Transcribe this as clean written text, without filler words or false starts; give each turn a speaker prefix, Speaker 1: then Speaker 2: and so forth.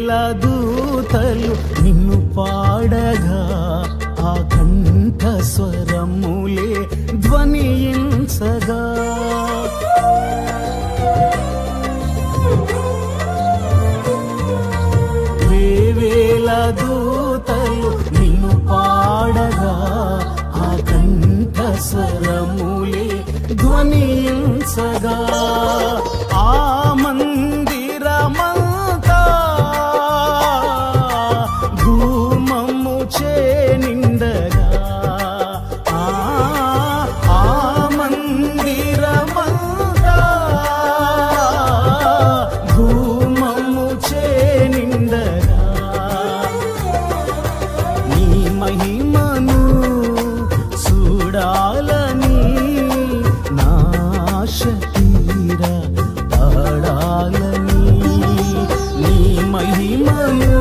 Speaker 1: వేల దూతలు నిన్ను పాడగా ఆ కంఠ స్వరములే ధ్వనించగా వేవేల దూతలు నిన్ను పాడగా ఆ కంఠ స్వరములే ధ్వనించగా ఆ మందిరమంతా ధూమము చే నిండగా ఆ మందిరమంతా ధూమము చే నిండగా నీ మహిమను చూడాలని నాశ తీర పాడాలని నీ మహిమను